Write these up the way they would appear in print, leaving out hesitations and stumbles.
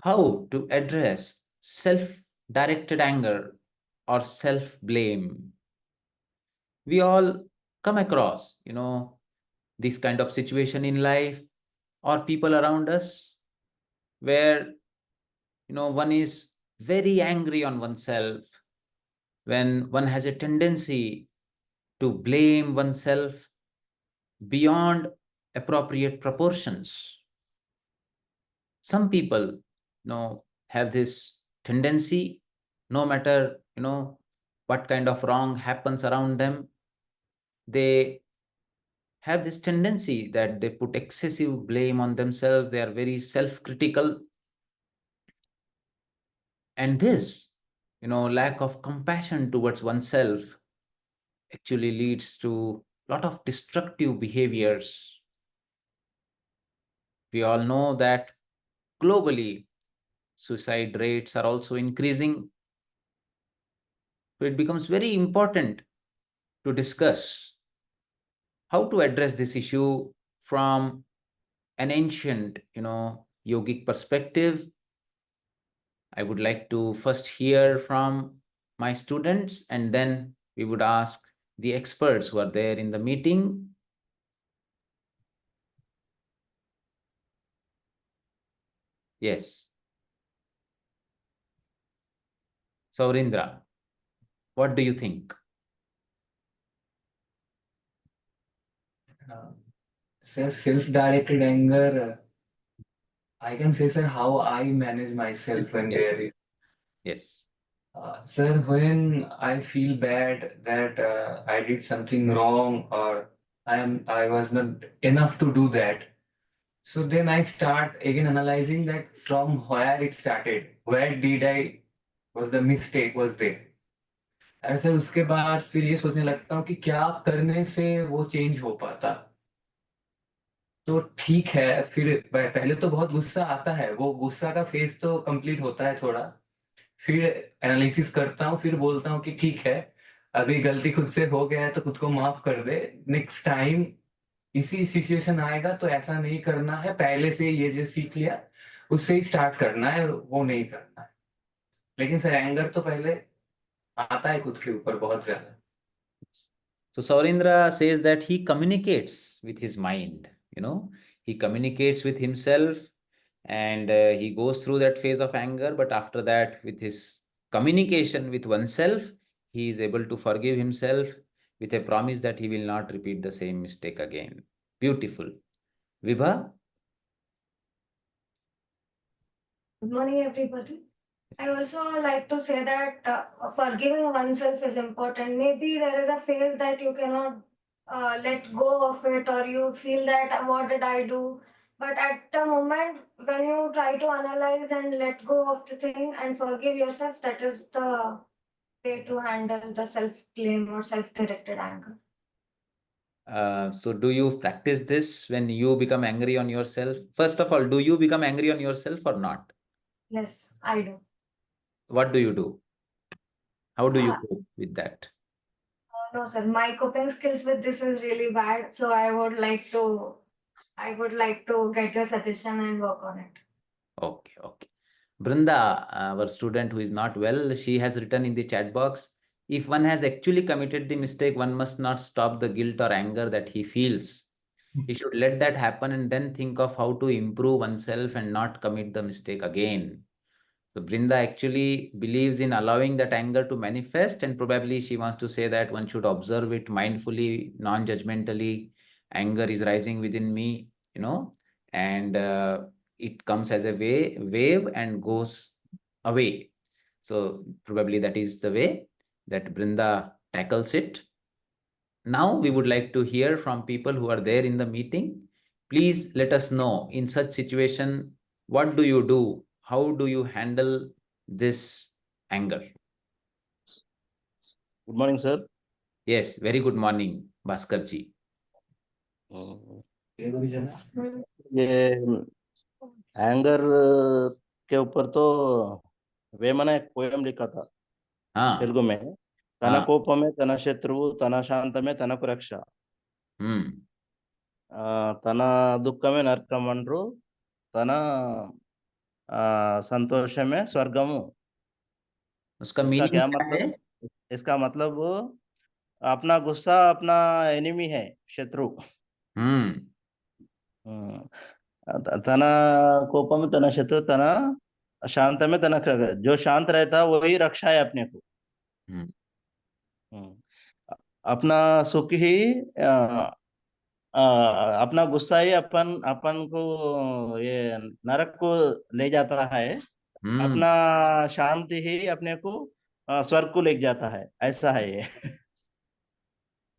how to address self-directed anger or self-blame. We all come across, this kind of situation in life or people around us where, one is very angry on oneself, when one has a tendency to blame oneself beyond appropriate proportions. Some people, have this tendency, no matter, what kind of wrong happens around them, they have this tendency that they put excessive blame on themselves. They are very self-critical. And this, lack of compassion towards oneself actually leads to a lot of destructive behaviors. We all know that globally, suicide rates are also increasing. So it becomes very important to discuss how to address this issue from an ancient, yogic perspective. I would like to first hear from my students, and then we would ask the experts who are there in the meeting. Yes. Saurindra, what do you think? Sir, self-directed anger, I can say, sir, how I manage myself when Yes. there is. Yes. Sir, when I feel bad that I did something wrong or I was not enough to do that, so then I start again analyzing that from where it started, where did I was the mistake was there. और sir उसके बाद फिर ये सोचने लगता हूँ कि क्या करने से वो चेंज हो पाता। तो ठीक है, फिर पहले तो बहुत गुस्सा आता है, वो गुस्सा का फेज तो कंप्लीट होता है थोड़ा, फिर एनालिसिस करता हूँ, फिर बोलता हूँ कि ठीक है, अभी गलती खुद से हो गया है तो खुद को माफ कर दे, नेक्स्ट टाइम इसी सिचुएशन आएगा तो ऐसा नहीं करना है, पहले से ये जो सीख लिया उससे ही स्टार्ट करना है, वो नहीं करना है। लेकिन सर एंगर तो पहले आता है खुद के ऊपर बहुत ज्यादा। So Saurindra says that he communicates with his mind, he communicates with himself, and he goes through that phase of anger. But after that, with his communication with oneself, he is able to forgive himself with a promise that he will not repeat the same mistake again. Beautiful. Vibha? Good morning, everybody. I also like to say that forgiving oneself is important. Maybe there is a phase that you cannot let go of it, or you feel that what did I do? But at the moment when you try to analyze and let go of the thing and forgive yourself, that is the way to handle the self-blame or self-directed anger. So do you practice this when you become angry on yourself? First of all, do you become angry on yourself or not? Yes, I do. What do you do? How do you cope with that? No, sir. My coping skills with this is really bad. So I would like to get your suggestion and work on it. Okay, okay. Brinda, our student who is not well, she has written in the chat box, if one has actually committed the mistake, one must not stop the guilt or anger that he feels. He should let that happen and then think of how to improve oneself and not commit the mistake again. So Brinda actually believes in allowing that anger to manifest, and probably she wants to say that one should observe it mindfully, non-judgmentally. Anger is rising within me, and it comes as a wave and goes away. So probably that is the way that Brinda tackles it. Now we would like to hear from people who are there in the meeting. Please let us know, in such situation, what do you do? How do you handle this anger? Good morning, sir. Yes, very good morning, Bhaskar ji. ये anger के ऊपर तो वेमन एक poem लिखा था हाँ तेलुगु में, तन हाँ कोपमे तन शत्रुవు तन శాంతమే తనకు రక్ష, తన దుఃఖమే నరకమండ్రు, తన संतोष में स्वर्गम। उसका इसका मीनिंग क्या क्या है? मतलब? इसका मतलब अपना गुस्सा अपना एनिमी है, शत्रु। हम्म। हम्म, तन कोपम तन शत्रु तन शांत में तन जो शांत रहता है वही रक्षा है अपने को। हम्म। हम्म, अपना सुख ही अपना गुस्सा ही अपन अपन को ये नरक को ले जाता है। हम्म। अपना शांति ही अपने को स्वर्ग को ले जाता है, ऐसा है ये।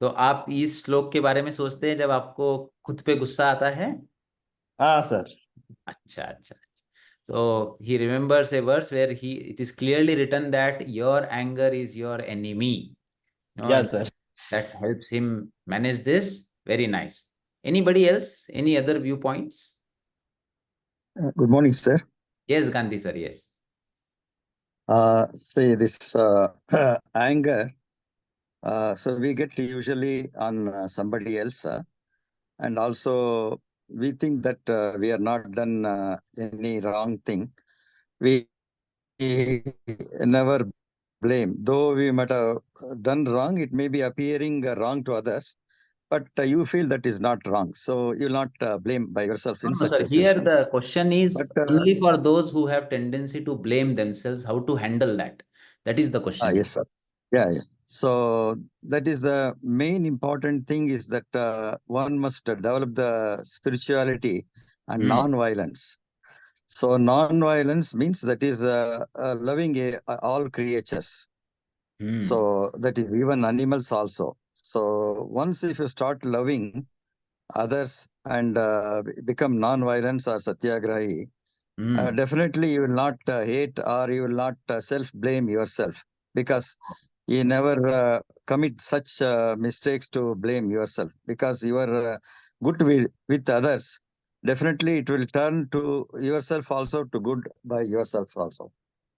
तो आप इस श्लोक के बारे में सोचते हैं जब आपको खुद पे गुस्सा आता है? हाँ सर। अच्छा, अच्छा। So he remembers a verse where it is clearly written that your anger is your enemy, and yes sir. that helps him manage this. Very nice. Anybody else? Any other viewpoints? Good morning, sir. Yes, Gandhi sir. Yes. Say this anger. So we get usually on somebody else, and also we think that we are not done any wrong thing. We never blame, though we might have done wrong. It may be appearing wrong to others, but you feel that is not wrong. So you'll not blame by yourself No, in no, such sir. Here the situations. question is But only for those who have tendency to blame themselves. How to handle that? That is the question. yes, sir. Yeah, yeah. So that is the main important thing is that one must develop the spirituality and Hmm. non-violence. So non-violence means that is loving all creatures. Hmm. So that is even animals also. So once if you start loving others and become non-violence or satyagrahi, Hmm. definitely you will not hate or you will not self-blame yourself, because you never commit such mistakes to blame yourself, because you are good with others. Definitely it will turn to yourself also to good by yourself also.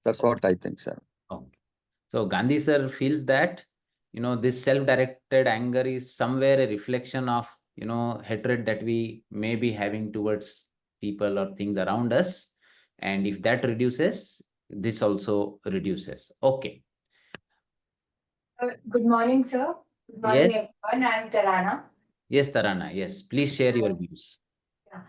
That's what I think, sir. Okay. So Gandhi sir feels that, this self-directed anger is somewhere a reflection of, hatred that we may be having towards people or things around us. And if that reduces, this also reduces. Okay. Good morning, sir. Good morning, Yes. everyone. I'm Tarana. Yes, Tarana. Yes. Please share your views. Yeah.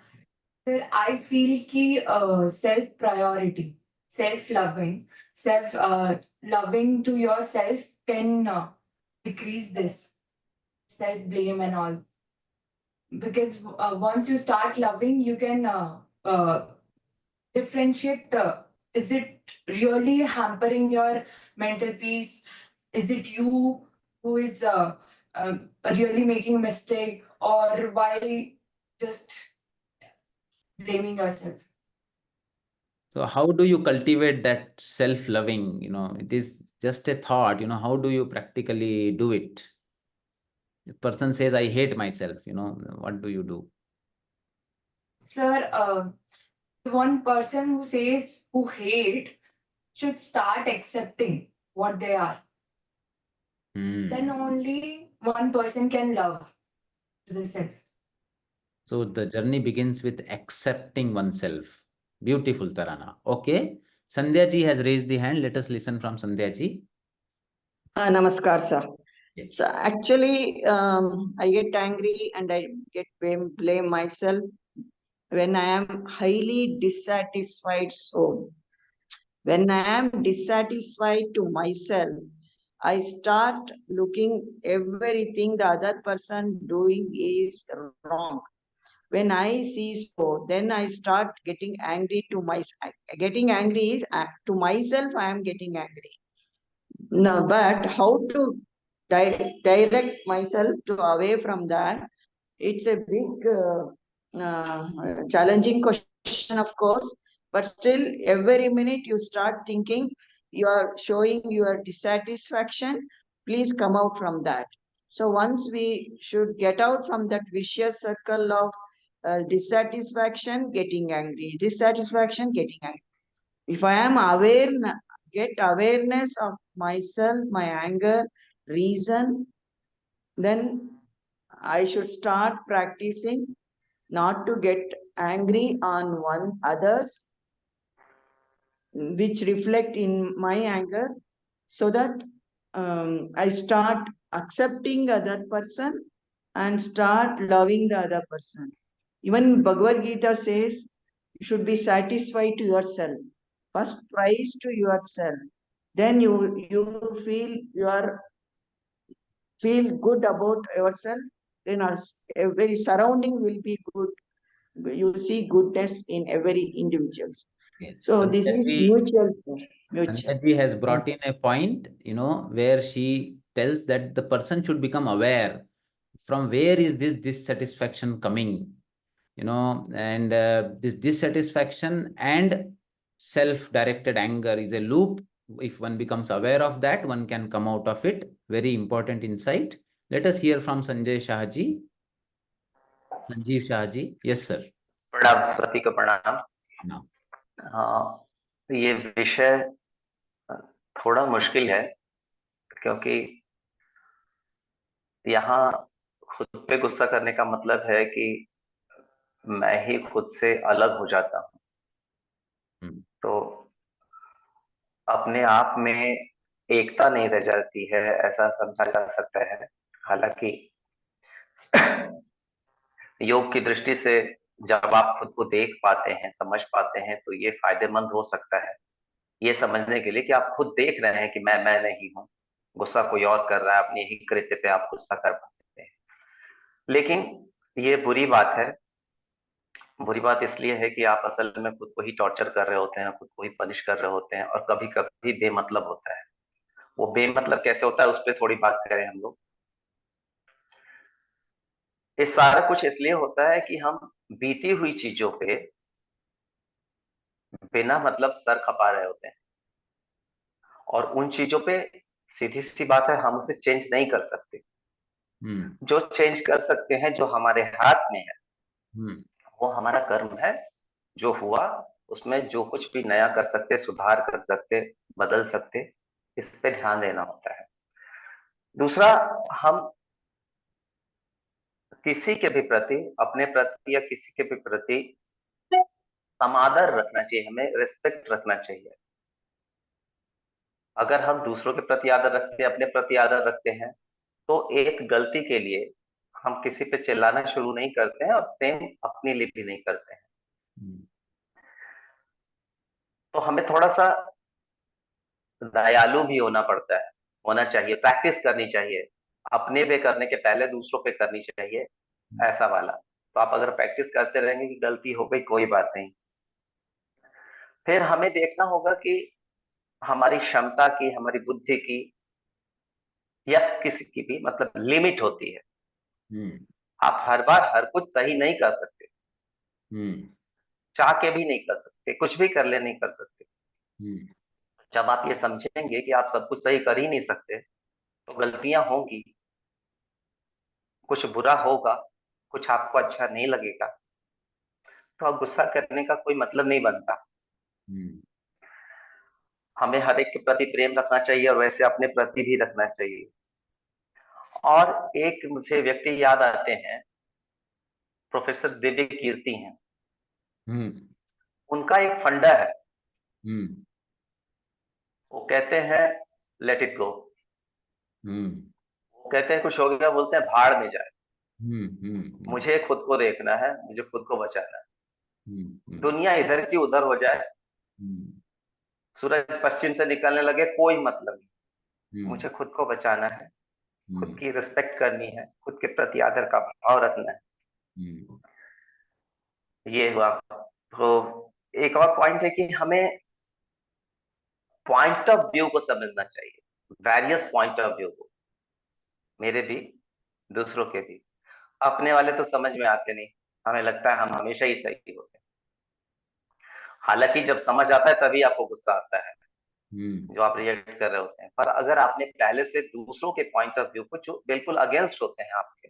Sir, I feel ki self-priority, self-loving, self-loving to yourself can decrease this self-blame and all. Because once you start loving, you can differentiate. Is it really hampering your mental peace? Is it you who is uh, really making mistake, or why just blaming yourself? So how do you cultivate that self-loving? It is just a thought, how do you practically do it? The person says, I hate myself, what do you do? Sir, the one person who says who hate should start accepting what they are. Then only one person can love to the self. So the journey begins with accepting oneself. Beautiful, Tarana. Okay. Sandhya ji has raised the hand. Let us listen from Sandhya ji. Namaskar, sir. Yes. So actually, I get angry and I get blame myself when I am highly dissatisfied. So when I am dissatisfied to myself, I start looking everything the other person doing is wrong. When I see so, then I start getting angry to myself. Getting angry is to myself. I am getting angry. No, but how to direct myself to away from that? It's a big challenging question, of course. But still, every minute you start thinking, you are showing your dissatisfaction. Please come out from that. So once we should get out from that vicious circle of dissatisfaction, getting angry, dissatisfaction, getting angry. If I am aware, get awareness of myself, my anger, reason, then I should start practicing not to get angry on one others, which reflect in my anger, so that I start accepting other person and start loving the other person. Even Bhagavad Gita says you should be satisfied to yourself. First praise to yourself. Then you feel good about yourself. Then every surrounding will be good. You see goodness in every individuals. Yes. So this is mutual. Sanjay has brought in a point, where she tells that the person should become aware from where is this dissatisfaction coming, and this dissatisfaction and self-directed anger is a loop. If one becomes aware of that, one can come out of it. Very important insight. Let us hear from Sanjay Shahji. Sanjeev Shahji. Yes, sir. प्रणाम, सभी को प्रणाम। Now. ये विषय थोड़ा मुश्किल है, क्योंकि यहाँ खुद पे गुस्सा करने का मतलब है कि मैं ही खुद से अलग हो जाता हूँ। तो अपने आप में एकता नहीं रह जाती है, ऐसा समझा जा सकता है। हालांकि योग की दृष्टि से जब आप खुद को देख पाते हैं, समझ पाते हैं, तो ये फायदेमंद हो सकता है, ये समझने के लिए कि आप खुद देख रहे हैं कि मैं नहीं हूं, गुस्सा कोई और कर रहा है, अपनी ही कृत्य पे आप गुस्सा कर पाते हैं। लेकिन ये बुरी बात है। बुरी बात इसलिए है कि आप असल में खुद को ही टॉर्चर कर रहे होते हैं, खुद को ही पनिश कर रहे होते हैं, और कभी कभी बेमतलब होता है। वो बेमतलब कैसे होता है, उस पर थोड़ी बात करें हम लोग। ये सारा कुछ इसलिए होता है कि हम बीती हुई चीजों पे बिना मतलब सर खपा रहे होते हैं, और उन चीजों पे सीधी सी बात है, हम उसे चेंज नहीं कर सकते। जो चेंज कर सकते हैं, जो हमारे हाथ में है, वो हमारा कर्म है। जो हुआ उसमें जो कुछ भी नया कर सकते, सुधार कर सकते, बदल सकते, इस पे ध्यान देना होता है। दूसरा, हम किसी के भी प्रति, अपने प्रति या किसी के भी प्रति समादर रखना चाहिए, हमें रिस्पेक्ट रखना चाहिए। अगर हम दूसरों के प्रति आदर रखते हैं, अपने प्रति आदर रखते हैं, तो एक गलती के लिए हम किसी पे चिल्लाना शुरू नहीं करते हैं, और सेम अपने लिए भी नहीं करते हैं। तो हमें थोड़ा सा दयालु भी होना चाहिए, प्रैक्टिस करनी चाहिए। अपने पे करने के पहले दूसरों पे करनी चाहिए, ऐसा वाला। तो आप अगर प्रैक्टिस करते रहेंगे कि गलती हो गई, कोई बात नहीं। फिर हमें देखना होगा कि हमारी क्षमता की, हमारी बुद्धि की, या किसी की भी मतलब लिमिट होती है। आप हर बार हर कुछ सही नहीं कर सकते, चाह के भी नहीं कर सकते, कुछ भी कर ले नहीं कर सकते। जब आप ये समझेंगे कि आप सब कुछ सही कर ही नहीं सकते, तो गलतियां होंगी, कुछ बुरा होगा, कुछ आपको अच्छा नहीं लगेगा, तो अब गुस्सा करने का कोई मतलब नहीं बनता। हमें हर एक के प्रति प्रेम रखना चाहिए, और वैसे अपने प्रति भी रखना चाहिए। और एक मुझे व्यक्ति याद आते हैं, प्रोफेसर दिव्य कीर्ति हैं। उनका एक फंडा है, वो कहते हैं लेट इट गो। वो कहते हैं कुछ हो गया, बोलते हैं भाड़ में जाए, मुझे खुद को देखना है, मुझे खुद को बचाना है। दुनिया इधर की उधर हो जाए, सूरज पश्चिम से निकलने लगे, कोई मतलब नहीं, मुझे खुद को बचाना है, खुद की रिस्पेक्ट करनी है, खुद के प्रति आदर का भाव रखना है। ये हुआ। तो एक और पॉइंट है कि हमें पॉइंट ऑफ व्यू को समझना चाहिए, वेरियस पॉइंट ऑफ व्यू को, मेरे भी, दूसरों के भी। अपने वाले तो समझ में आते नहीं, हमें लगता है हम हमेशा ही सही होते हैं। हालांकि जब समझ आता है तभी आपको गुस्सा आता है, जो आप रिएक्ट कर रहे होते हैं। पर अगर आपने पहले से दूसरों के पॉइंट ऑफ व्यू को, जो बिल्कुल अगेंस्ट होते हैं आपके,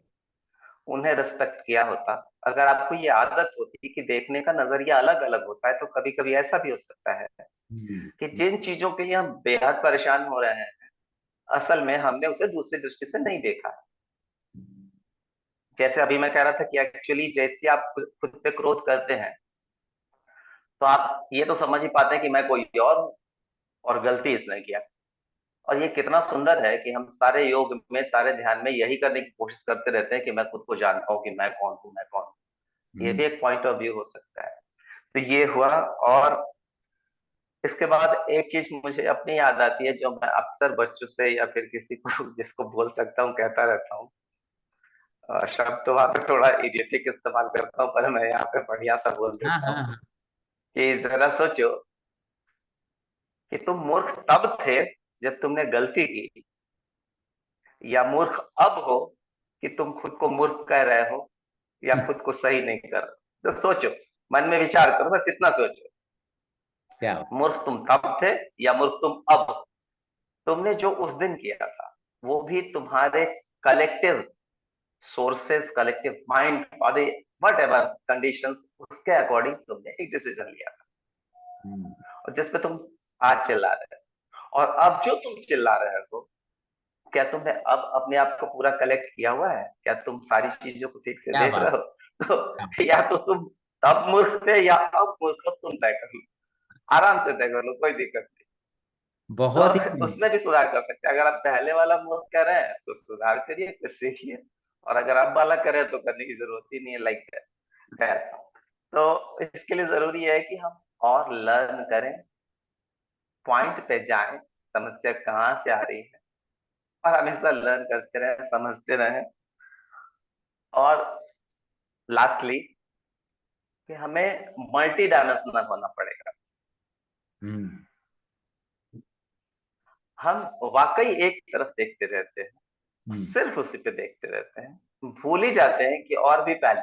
उन्हें रिस्पेक्ट किया होता, अगर आपको ये आदत होती कि देखने का नजरिया अलग अलग होता है, तो कभी कभी ऐसा भी हो सकता है कि जिन चीजों के लिए हम बेहद परेशान हो रहे हैं, असल में हमने उसे दूसरी दृष्टि से नहीं देखा। जैसे अभी मैं कह रहा था कि एक्चुअली जैसे आप खुद पे क्रोध करते हैं, तो आप ये तो समझ ही पाते हैं कि मैं कोई और हूँ और गलती इसने किया। और ये कितना सुंदर है कि हम सारे योग में, सारे ध्यान में यही करने की कोशिश करते रहते हैं कि मैं खुद को जानता हूँ कि मैं कौन हूँ, मैं कौन हूँ। ये भी एक पॉइंट ऑफ व्यू हो सकता है। तो ये हुआ। और इसके बाद एक चीज मुझे अपनी याद आती है, जो मैं अक्सर बच्चों से या फिर किसी को जिसको बोल सकता हूँ कहता रहता हूँ। शब्द तो वहां पे थोड़ा इडियटिक इस्तेमाल करता हूँ, पर मैं यहाँ पे बढ़िया सा बोल हाँ देता हाँ हूँ हाँ। कि जरा सोचो कि तुम मूर्ख तब थे जब तुमने गलती की, या मूर्ख अब हो कि तुम खुद को मूर्ख कह रहे हो या खुद को सही नहीं कर रहे। तो सोचो, मन में विचार करो, बस इतना सोचो। क्या? मूर्ख तुम तब थे या मूर्ख तुम अब? तुमने जो उस दिन किया था वो भी तुम्हारे collective sources, collective mind, body, what ever condition, उसके अकॉर्डिंग तुमने एक डिसीजन लिया था, और जिसपे तुम आज चिल्ला रहे हो। और अब जो तुम चिल्ला रहे हो, क्या तुमने अब अपने आप को पूरा कलेक्ट किया हुआ है? क्या तुम सारी चीजों को ठीक से क्या देख बात? रहे हो? क्या? तो या तो तुम तब मूर्ख थे या अब मूर्ख हो, तुम तय कर लो, आराम से तय कर लो, कोई दिक्कत नहीं। बहुत तो ही उसमें भी सुधार कर सकते हैं। अगर आप पहले वाला मूर्ख कर रहे हैं तो सुधार करिए, कुछ सीखिए। और अगर आप वाला कर रहे हैं तो करने की जरूरत ही नहीं है, लाइक है। तो इसके लिए जरूरी है कि हम और लर्न करें, पॉइंट पे जाएं, समस्या कहाँ से आ रही है, और हमेशा लर्न करते रहें, समझते रहें। और लास्टली कि हमें मल्टी डायमेंशनल होना पड़ेगा। हम वाकई एक तरफ देखते रहते हैं, सिर्फ उसी पे देखते रहते हैं, भूल ही जाते हैं कि और भी पहलू।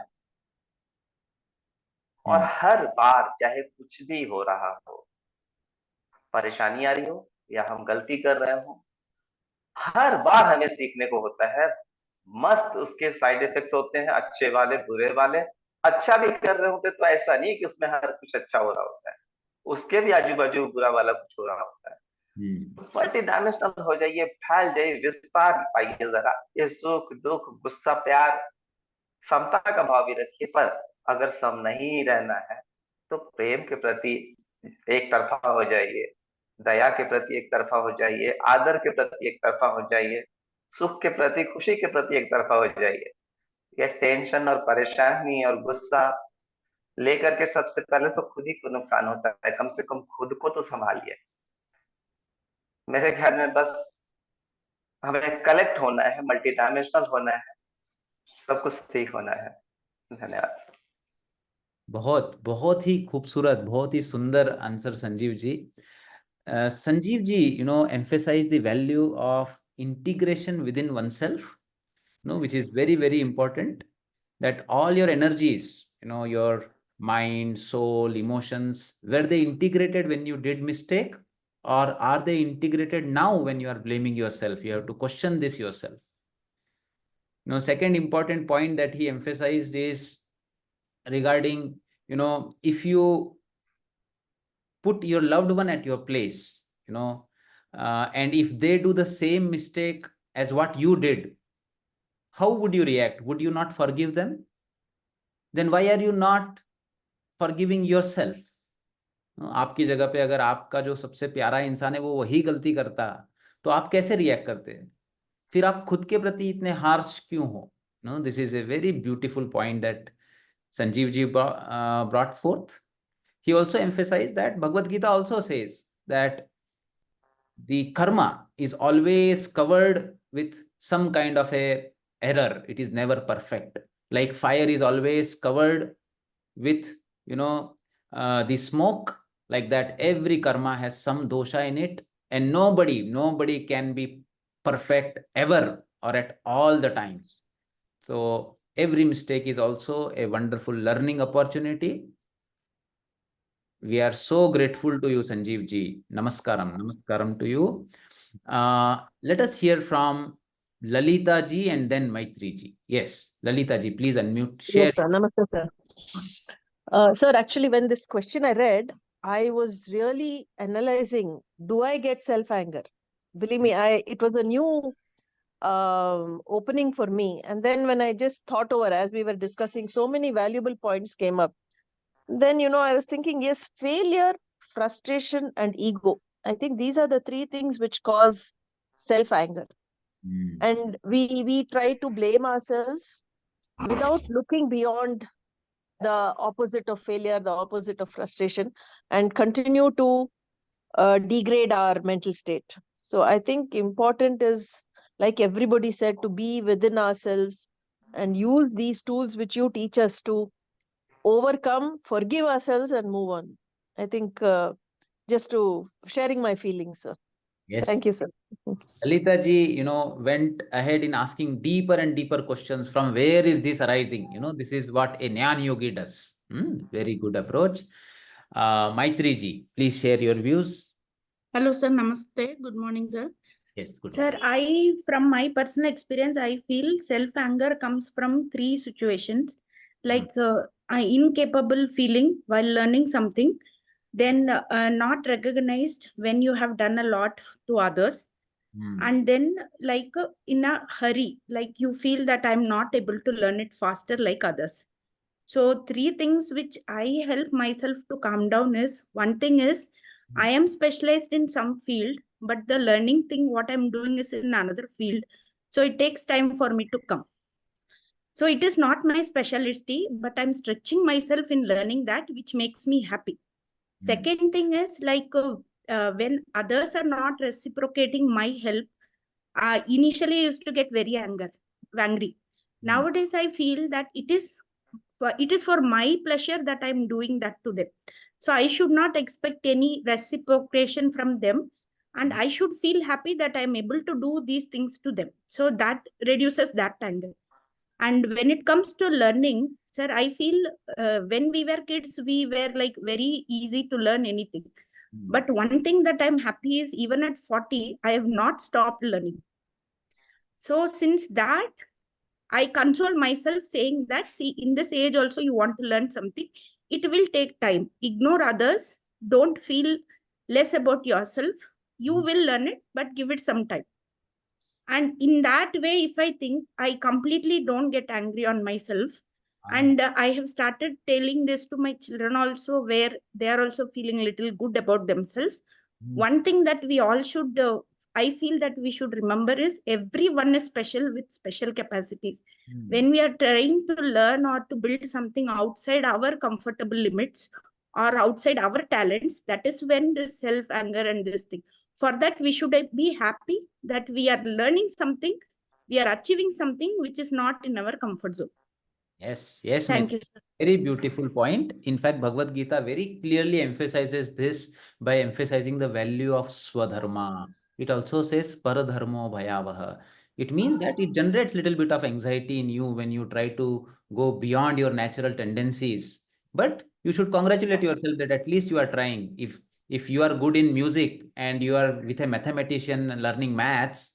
और हर बार चाहे कुछ भी हो रहा हो, परेशानी आ रही हो या हम गलती कर रहे हो, हर बार हमें सीखने को होता है। मस्त उसके साइड इफेक्ट्स होते हैं, अच्छे वाले, बुरे वाले। अच्छा भी कर रहे होते तो ऐसा नहीं कि उसमें हर कुछ अच्छा हो रहा होता है, उसके भी आजू बाजू बुरा वाला कुछ हो रहा होता है। मल्टी डायमेंशनल हो जाइए, फैल जाइए, विस्तार पाइए जरा। ये सुख दुख, गुस्सा, प्यार, समता का भाव भी रखिए। पर अगर सम नहीं रहना है तो प्रेम के प्रति एक तरफा हो जाइए, दया के प्रति एक तरफा हो जाइए, आदर के प्रति एक तरफा हो जाइए, सुख के प्रति, खुशी के प्रति एक तरफा हो जाइए। ये टेंशन और परेशानी और गुस्सा लेकर के सबसे पहले तो खुद ही को नुकसान होता है। कम से कम खुद को तो संभालिए। मेरे ख्याल में बस हमें कलेक्ट होना है, मल्टी डायमेंशनल होना है, सब कुछ ठीक होना है। धन्यवाद। बहुत बहुत ही खूबसूरत, बहुत ही सुंदर answer Sanjeev ji. Sanjeev ji, emphasize the value of integration within oneself, which is very, very important, that all your energies, your mind, soul, emotions, were they integrated when you did mistake, or are they integrated now when you are blaming yourself? You have to question this yourself. Second important point that he emphasized is regarding, if you put your loved one at your place, and if they do the same mistake as what you did, how would you react? Would you not forgive them? Then why are you not forgiving yourself? आपकी जगह पे अगर आपका जो सबसे प्यारा इंसान है वो वही गलती करता, तो आप कैसे रिएक्ट करते हैं? फिर आप खुद के प्रति इतने हार्श क्यों हो? This is a very beautiful point that Sanjeev ji brought forth. He also emphasized that Bhagavad Gita also says that the karma is always covered with some kind of a error. It is never perfect. Like fire is always covered with, the smoke. Like that, every karma has some dosha in it, and nobody can be perfect ever or at all the times. So every mistake is also a wonderful learning opportunity. We are so grateful to you, Sanjeev ji. Namaskaram to you. Let us hear from Lalita ji and then Maitri ji. Yes, Lalita ji, please unmute. Share. Yes, sir. Namaste, sir. Sir, actually, when this question I read, I was really analyzing, do I get self-anger? Believe me, it was a new opening for me. And then when I just thought over, as we were discussing, so many valuable points came up. Then, I was thinking, yes, failure, frustration, and ego. I think these are the three things which cause self-anger. And we try to blame ourselves without looking beyond the opposite of failure, the opposite of frustration, and continue to degrade our mental state. So I think important is, like everybody said, to be within ourselves and use these tools which you teach us to overcome, forgive ourselves, and move on. I think just to sharing my feelings, sir. Yes. Thank you, sir. Lalita ji, went ahead in asking deeper and deeper questions from where is this arising? This is what a Nan Yogi does. Very good approach. Maitri ji, please share your views. Hello, sir. Namaste. Good morning, sir. Yes, good Sir, morning. from my personal experience, I feel self-anger comes from three situations, like incapable feeling while learning something, then not recognized when you have done a lot to others, and then like in a hurry, like you feel that I'm not able to learn it faster like others. So three things which I help myself to calm down is, one thing is I am specialized in some field, but the learning thing what I'm doing is in another field. So it takes time for me to come. So it is not my specialty, but I'm stretching myself in learning that, which makes me happy. Second thing is like when others are not reciprocating my help, initially I used to get very angry. Nowadays I feel that it is for my pleasure that I'm doing that to them. So I should not expect any reciprocation from them, and I should feel happy that I'm able to do these things to them. So that reduces that anger. And when it comes to learning, sir, I feel when we were kids, we were like very easy to learn anything. But one thing that I'm happy is, even at 40, I have not stopped learning. So since that, I console myself saying that, see, in this age also you want to learn something, it will take time. Ignore others. Don't feel less about yourself. You will learn it, but give it some time. And in that way, if I think, I completely don't get angry on myself. And I have started telling this to my children also, where they are also feeling a little good about themselves. One thing that we all should, I feel that we should remember is, everyone is special with special capacities. When we are trying to learn or to build something outside our comfortable limits or outside our talents, that is when this self-anger and this thing. For that, we should be happy that we are learning something, we are achieving something which is not in our comfort zone. Yes, yes, Thank you, sir. Very beautiful point. In fact, Bhagavad Gita very clearly emphasizes this by emphasizing the value of Swadharma. It also says Paradharmo Bhayavaha. It means that it generates little bit of anxiety in you when you try to go beyond your natural tendencies. But you should congratulate yourself that at least you are trying. If you are good in music and you are with a mathematician learning maths,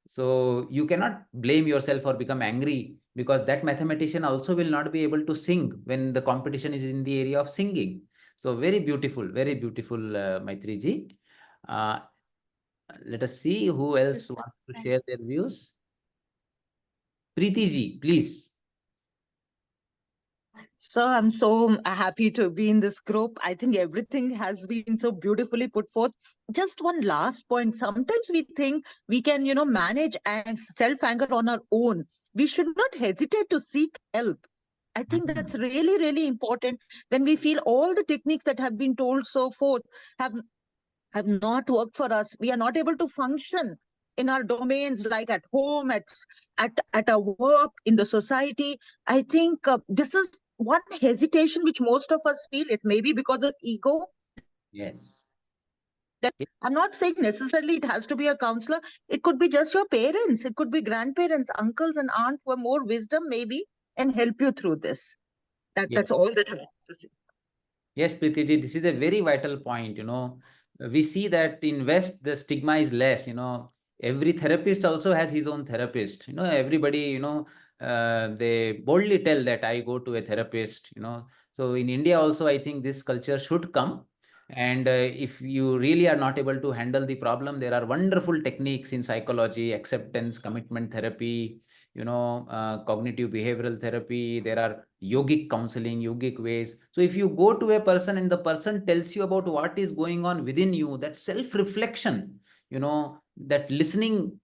so you cannot blame yourself or become angry, because that mathematician also will not be able to sing when the competition is in the area of singing. So very beautiful, Maitri ji. Let us see who else wants to share their views. Preeti ji, please. So I'm so happy to be in this group. I think everything has been so beautifully put forth. Just one last point. Sometimes we think we can, manage self-anger on our own. We should not hesitate to seek help. I think that's really, really important. When we feel all the techniques that have been told so forth have not worked for us, we are not able to function in our domains, like at home, at our work, in the society. I think this is one hesitation which most of us feel. It may be because of ego. Yes. I'm not saying necessarily it has to be a counselor. It could be just your parents. It could be grandparents, uncles and aunts who have more wisdom maybe and help you through this. That's all that I have to say. Yes, Preeti ji, this is a very vital point. We see that in West, the stigma is less. Every therapist also has his own therapist. Everybody, they boldly tell that I go to a therapist. So in India also, I think this culture should come. And if you really are not able to handle the problem, there are wonderful techniques in psychology, acceptance, commitment therapy, cognitive behavioral therapy. There are yogic counseling, yogic ways. So if you go to a person and the person tells you about what is going on within you, that self-reflection, that listening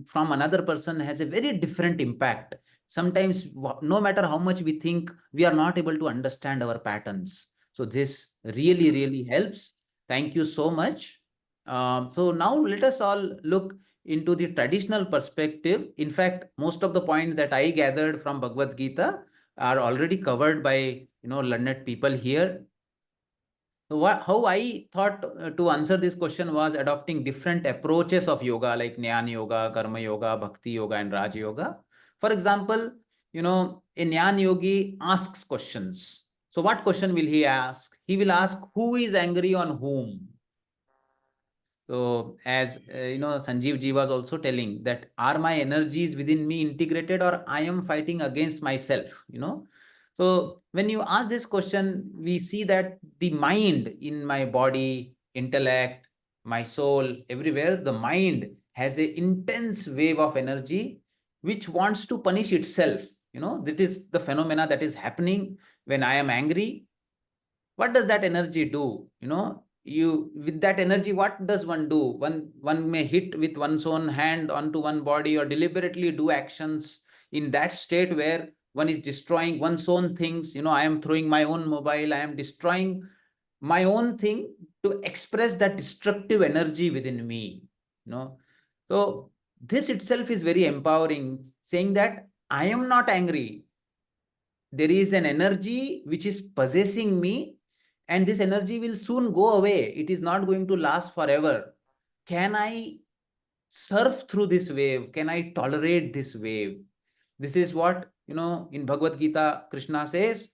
from another person has a very different impact. Sometimes, no matter how much we think, we are not able to understand our patterns. So this really, really helps. Thank you so much. So now let us all look into the traditional perspective. In fact, most of the points that I gathered from Bhagavad Gita are already covered by learned people here. So how I thought to answer this question was adopting different approaches of yoga, like Jnana Yoga, Karma Yoga, Bhakti Yoga, and Raj Yoga. For example, a Jnana Yogi asks questions. So what question will he ask? He will ask, who is angry on whom? So as Sanjeev ji was also telling that, are my energies within me integrated, or I am fighting against myself? So when you ask this question, we see that the mind in my body, intellect, my soul, everywhere, the mind has an intense wave of energy which wants to punish itself. That is the phenomena that is happening when I am angry. What does that energy do? With that energy, what does one do? One may hit with one's own hand onto one body, or deliberately do actions in that state where one is destroying one's own things. I am throwing my own mobile, I am destroying my own thing to express that destructive energy within me. So this itself is very empowering, saying that I am not angry. There is an energy which is possessing me, and this energy will soon go away. It is not going to last forever. Can I surf through this wave? Can I tolerate this wave? This is what, in Bhagavad Gita, Krishna says,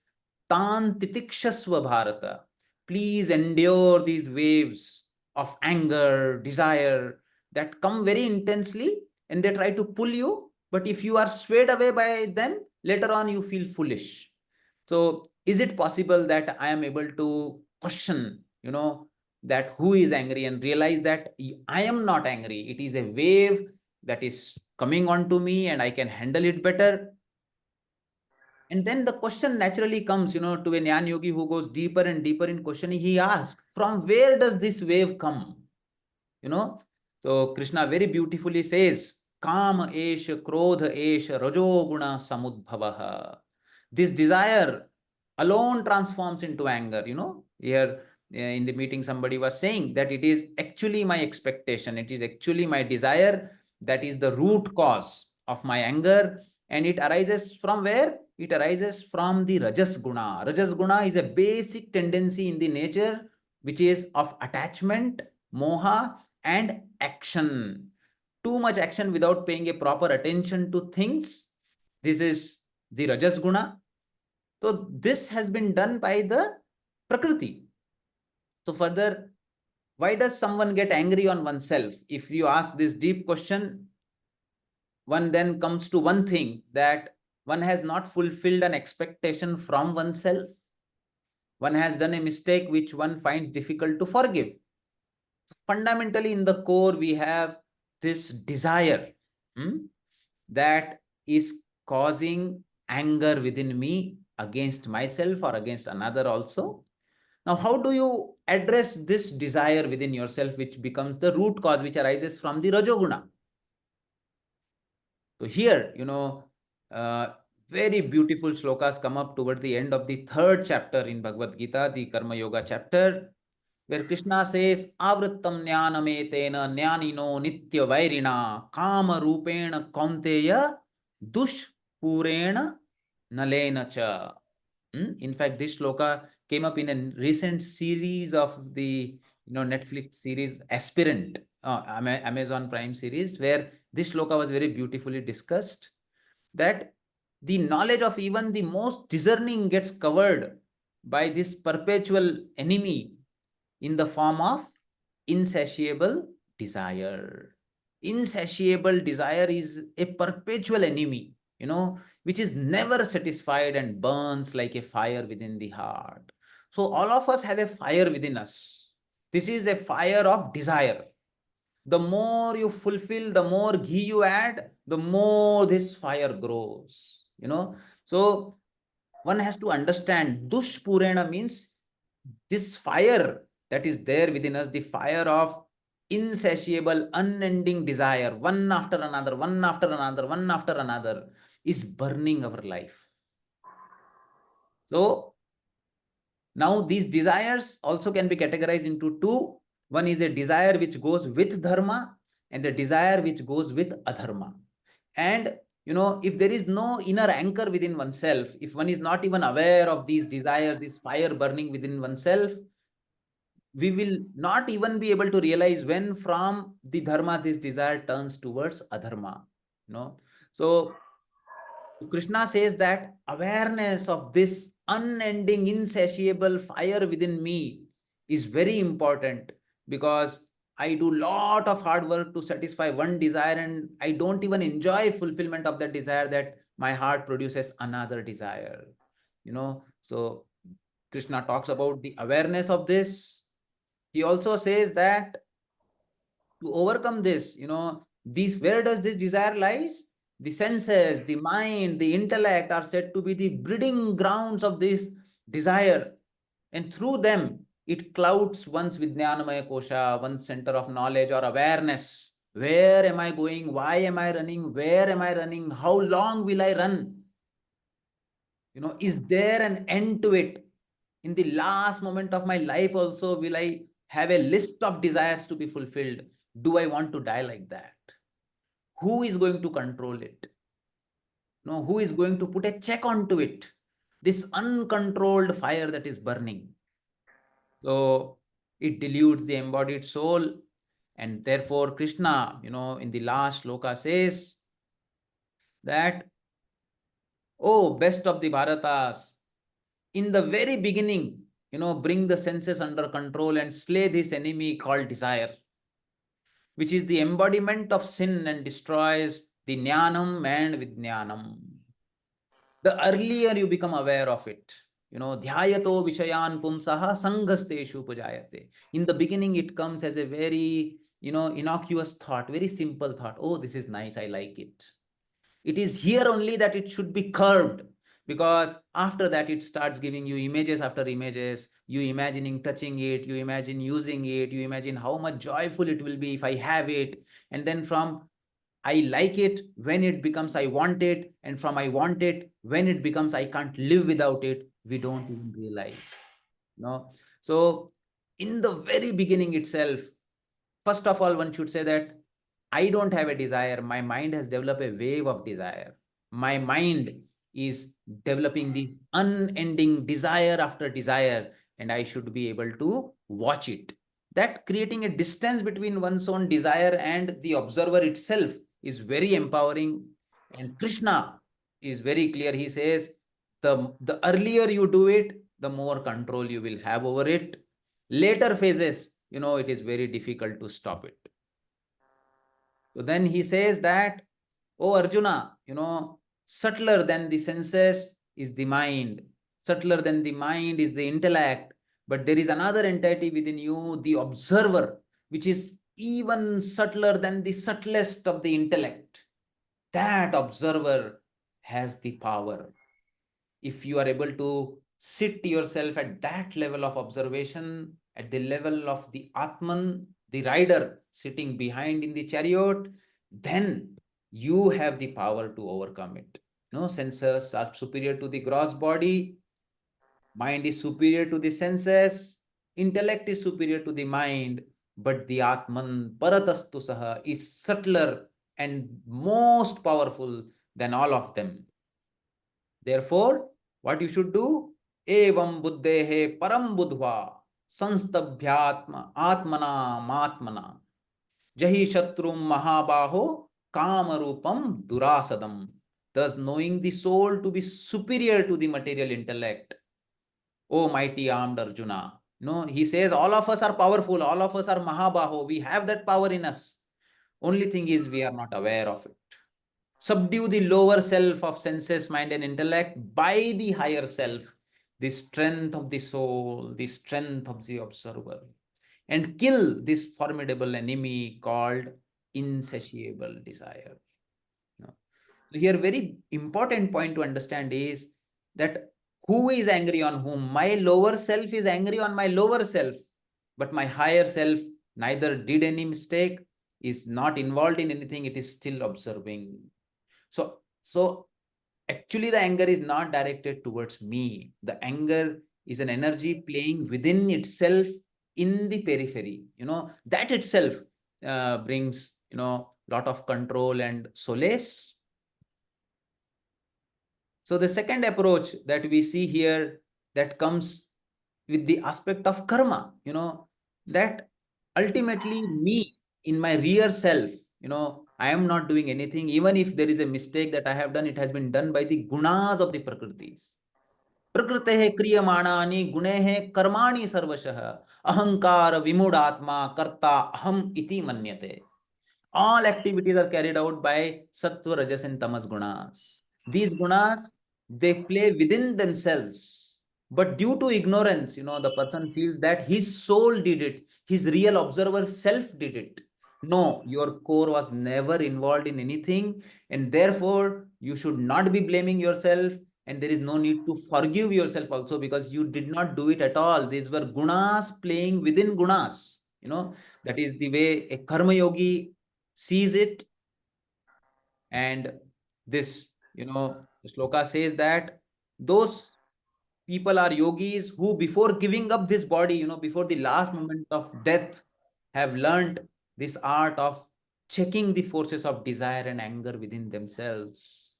Tan titikshasva bharata. Please endure these waves of anger, desire that come very intensely, and they try to pull you. But if you are swayed away by them, later on you feel foolish. So is it possible that I am able to question, that who is angry, and realize that I am not angry. It is a wave that is coming onto me and I can handle it better. And then the question naturally comes, to a Jnana Yogi who goes deeper and deeper in questioning. He asks, from where does this wave come? So Krishna very beautifully says, Kama esha, Krodha esha, Rajo guna samudbhavaha. This desire alone transforms into anger. Here in the meeting, somebody was saying that it is actually my expectation, it is actually my desire that is the root cause of my anger. And it arises from where? It arises from the Rajas guna. Rajas guna is a basic tendency in the nature which is of attachment, moha, and action. Too much action without paying a proper attention to things. This is the Rajas guna. So this has been done by the Prakriti. So further, why does someone get angry on oneself? If you ask this deep question, one then comes to one thing, that one has not fulfilled an expectation from oneself. One has done a mistake which one finds difficult to forgive. Fundamentally, in the core, we have this desire that is causing anger within me against myself or against another also. Now, how do you address this desire within yourself, which becomes the root cause, which arises from the Rajoguna? So here, very beautiful slokas come up toward the end of the 3rd chapter in Bhagavad Gita, the Karma Yoga chapter, where Krishna says, Avrittam jnanametena jnanino nitya vairina kama rupena kaunteya dushpurena nalena cha. In fact, this shloka came up in a recent series of the Netflix series Aspirant, Amazon Prime series, where this shloka was very beautifully discussed, that the knowledge of even the most discerning gets covered by this perpetual enemy in the form of insatiable desire. Insatiable desire is a perpetual enemy, which is never satisfied and burns like a fire within the heart. So all of us have a fire within us. This is a fire of desire. The more you fulfill, the more ghee you add, the more this fire grows. So one has to understand dushpurena means this fire that is there within us, the fire of insatiable, unending desire, one after another, one after another, one after another, is burning our life. So now these desires also can be categorized into two. One is a desire which goes with dharma, and the desire which goes with adharma. And if there is no inner anchor within oneself, if one is not even aware of these desires, this fire burning within oneself, we will not even be able to realize when from the dharma this desire turns towards adharma. So Krishna says that awareness of this unending, insatiable fire within me is very important, because I do lot of hard work to satisfy one desire, and I don't even enjoy fulfillment of that desire, that my heart produces another desire. So Krishna talks about the awareness of this. He also says that to overcome this, where does this desire lies? The senses, the mind, the intellect are said to be the breeding grounds of this desire. And through them, it clouds one's Vijnanamaya Kosha, one's center of knowledge or awareness. Where am I going? Why am I running? Where am I running? How long will I run? Is there an end to it? In the last moment of my life also, will I have a list of desires to be fulfilled? Do I want to die like that? Who is going to control it? Who is going to put a check onto it? This uncontrolled fire that is burning. So it dilutes the embodied soul. And therefore Krishna, in the last shloka says that, oh, best of the Bharatas, in the very beginning, bring the senses under control and slay this enemy called desire, which is the embodiment of sin and destroys the jnanam and vijnanam. The earlier you become aware of it, dhyayato vishayan pumsaha sanghasteshu pujayate. In the beginning, it comes as a very, innocuous thought, very simple thought. Oh, this is nice, I like it. It is here only that it should be curbed, because after that it starts giving you images after images, you imagining touching it, you imagine using it, you imagine how much joyful it will be if I have it. And then from I like it, when it becomes I want it, and from I want it, when it becomes I can't live without it, we don't even realize. So in the very beginning itself, first of all, one should say that I don't have a desire. My mind has developed a wave of desire. My mind is developing this unending desire after desire, and I should be able to watch it. That creating a distance between one's own desire and the observer itself is very empowering. And Krishna is very clear. He says, the earlier you do it, the more control you will have over it. Later phases, it is very difficult to stop it. So then he says that, oh Arjuna, subtler than the senses is the mind. Subtler than the mind is the intellect. But there is another entity within you, the observer, which is even subtler than the subtlest of the intellect. That observer has the power. If you are able to sit yourself at that level of observation, at the level of the Atman, the rider sitting behind in the chariot, then you have the power to overcome it. Senses are superior to the gross body, mind is superior to the senses, intellect is superior to the mind, but the Atman, Paratastu Saha, is subtler and most powerful than all of them. Therefore, what you should do? Evam buddhehe param buddhva sanstabhyatma atmana matmana jahi shatrum mahabaho kamarupam durasadam. Thus, knowing the soul to be superior to the material intellect, O mighty armed Arjuna. He says all of us are powerful, all of us are mahabaho. We have that power in us. Only thing is we are not aware of it. Subdue the lower self of senses, mind, and intellect by the higher self, the strength of the soul, the strength of the observer. and kill this formidable enemy called insatiable desire. So here, very important point to understand is that who is angry on whom? My lower self is angry on my lower self, but my higher self neither did any mistake, is not involved in anything, it is still observing. So actually the anger is not directed towards me. The anger is an energy playing within itself in the periphery. That itself brings, lot of control and solace. So the second approach that we see here, that comes with the aspect of karma, that ultimately me in my real self, I am not doing anything. Even if there is a mistake that I have done, it has been done by the gunas of the prakritis. Prakritehe kriyamani gunehe karmani sarvashah ahankar vimudatma karta aham iti manyate. All activities are carried out by sattva, rajas and tamas gunas. These gunas, they play within themselves, but due to ignorance, the person feels that his soul did it, his real observer self did it. No, your core was never involved in anything, and therefore you should not be blaming yourself, and there is no need to forgive yourself also, because you did not do it at all. These were gunas playing within gunas. That is the way a karma yogi sees it. And this, the shloka says that those people are yogis who, before giving up this body, before the last moment of death, have learned this art of checking the forces of desire and anger within themselves.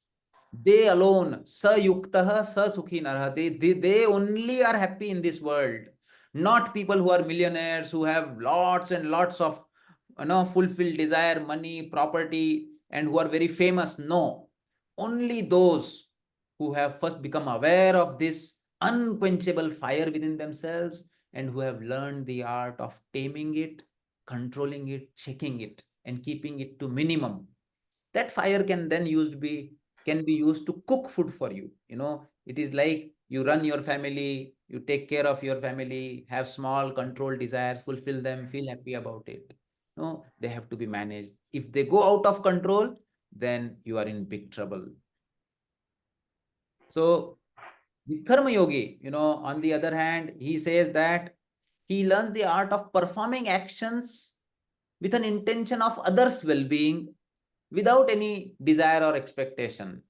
They alone, sa yuktah sa sukhi narah, they only are happy in this world. Not people who are millionaires, who have lots and lots of fulfilled desire, money, property, and who are very famous. No, only those who have first become aware of this unquenchable fire within themselves, and who have learned the art of taming it, controlling it, checking it, and keeping it to minimum. That fire can then can be used to cook food for you. It is like you run your family, you take care of your family, have small controlled desires, fulfill them, feel happy about it. No, they have to be managed. If they go out of control, then you are in big trouble. So the karma yogi, on the other hand, he says that he learns the art of performing actions with an intention of others' well-being, without any desire or expectation,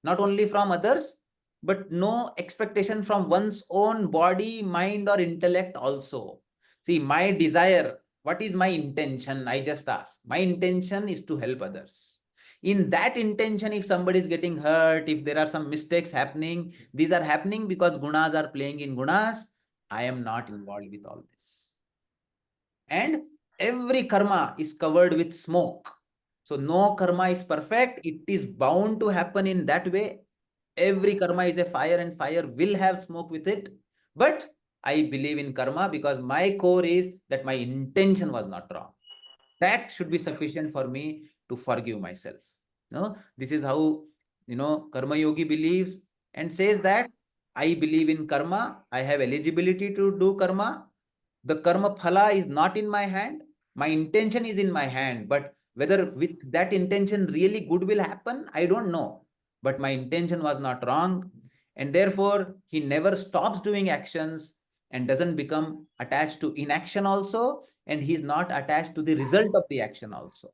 not only from others, but no expectation from one's own body, mind, or intellect also. See, my desire, what is my intention? I just ask. My intention is to help others. In that intention, if somebody is getting hurt, if there are some mistakes happening, these are happening because gunas are playing in gunas. I am not involved with all this. And every karma is covered with smoke. So no karma is perfect. It is bound to happen in that way. Every karma is a fire, and fire will have smoke with it. But I believe in karma because my core is that my intention was not wrong. That should be sufficient for me to forgive myself. This is how, karma yogi believes, and says that I believe in karma. I have eligibility to do karma. The karma phala is not in my hand. My intention is in my hand, but whether with that intention really good will happen, I don't know. But my intention was not wrong, and therefore he never stops doing actions and doesn't become attached to inaction also, and he's not attached to the result of the action also.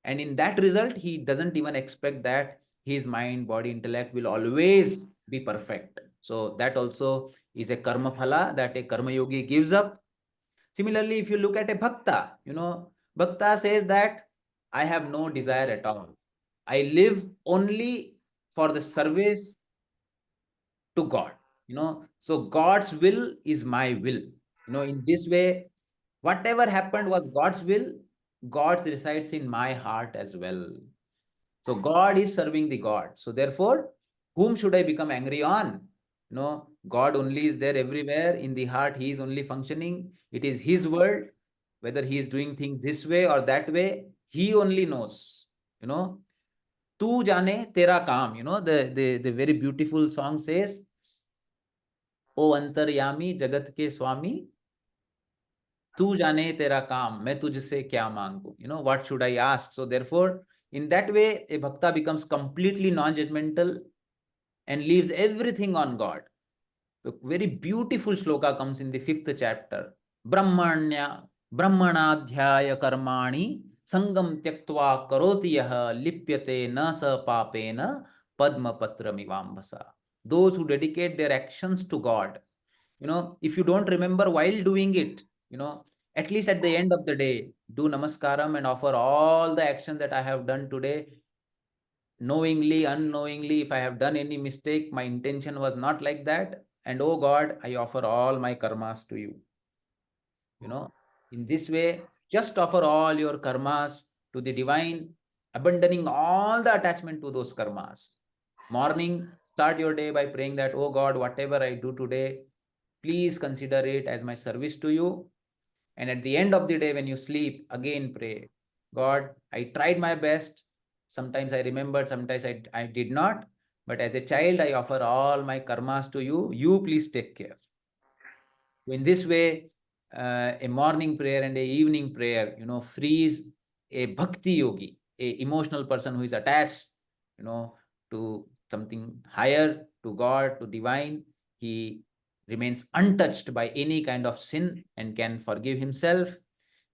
And in that result, he doesn't even expect that his mind, body, intellect will always be perfect. So that also is a karma phala that a karma yogi gives up. Similarly, if you look at a bhakta, bhakta says that I have no desire at all. I live only for the service to God. So God's will is my will. In this way, whatever happened was God's will. God resides in my heart as well. So God is serving the God. So therefore, whom should I become angry on? God only is there everywhere in the heart. He is only functioning. It is his world. Whether he is doing things this way or that way, he only knows. Tu jane tera kaam. The very beautiful song says, O antaryami jagat ke swami, तू जाने तेरा काम, मैं तुझसे क्या मांगू, what should I ask? So therefore, in that way, a bhakta becomes completely non-judgmental and leaves everything on God. So very beautiful shloka comes in the 5th chapter. Brahmanadhyaya karmani sangam tyaktva karoti yaha lipyate na sa papena padma patramivambasa. Those who dedicate their actions to God, if you don't remember while doing it, at least at the end of the day, do namaskaram and offer all the actions that I have done today. Knowingly, unknowingly, if I have done any mistake, my intention was not like that. And oh God, I offer all my karmas to you. In this way, just offer all your karmas to the divine, abandoning all the attachment to those karmas. Morning, start your day by praying that, oh God, whatever I do today, please consider it as my service to you. And at the end of the day, when you sleep, again pray, God, I tried my best. Sometimes I remembered, sometimes I did not. But as a child, I offer all my karmas to you. You please take care. In this way, a morning prayer and a evening prayer, frees a bhakti yogi, a emotional person who is attached, to something higher, to God, to divine. He remains untouched by any kind of sin and can forgive himself.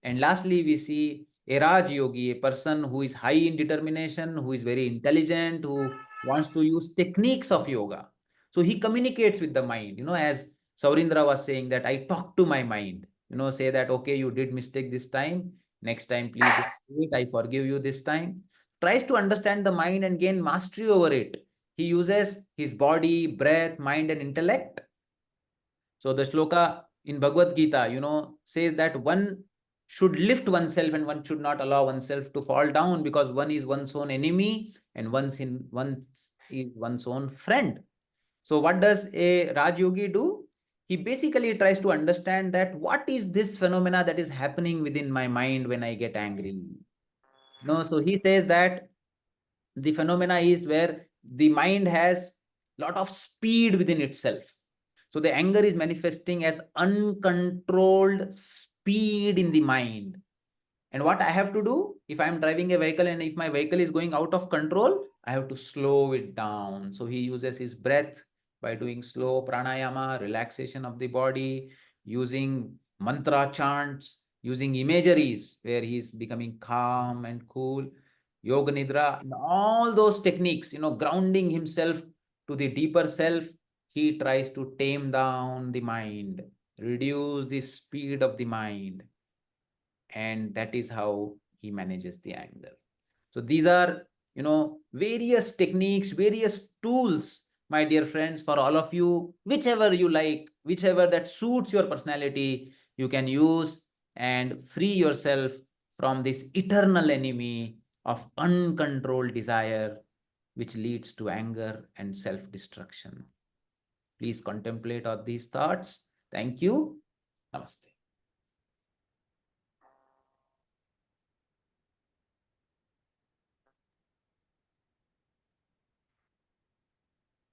And lastly, we see a Raj Yogi, a person who is high in determination, who is very intelligent, who wants to use techniques of yoga. So he communicates with the mind, as Saurindra was saying that I talk to my mind, say that, okay, you did mistake this time. Next time, please don't do it. I forgive you this time. Tries to understand the mind and gain mastery over it. He uses his body, breath, mind, and intellect. So the shloka in Bhagavad Gita, says that one should lift oneself and one should not allow oneself to fall down, because one is one's own enemy and one is one's own friend. So what does a Raj Yogi do? He basically tries to understand that what is this phenomena that is happening within my mind when I get angry. So he says that the phenomena is where the mind has lot of speed within itself. So the anger is manifesting as uncontrolled speed in the mind. And what I have to do, if I'm driving a vehicle and if my vehicle is going out of control, I have to slow it down. So he uses his breath by doing slow pranayama, relaxation of the body, using mantra chants, using imageries where he's becoming calm and cool, yoga nidra, and all those techniques, grounding himself to the deeper self. He tries to tame down the mind, reduce the speed of the mind. And that is how he manages the anger. So these are, various techniques, various tools, my dear friends, for all of you, whichever you like, whichever that suits your personality, you can use and free yourself from this eternal enemy of uncontrolled desire, which leads to anger and self-destruction. Please contemplate on these thoughts. Thank you. Namaste.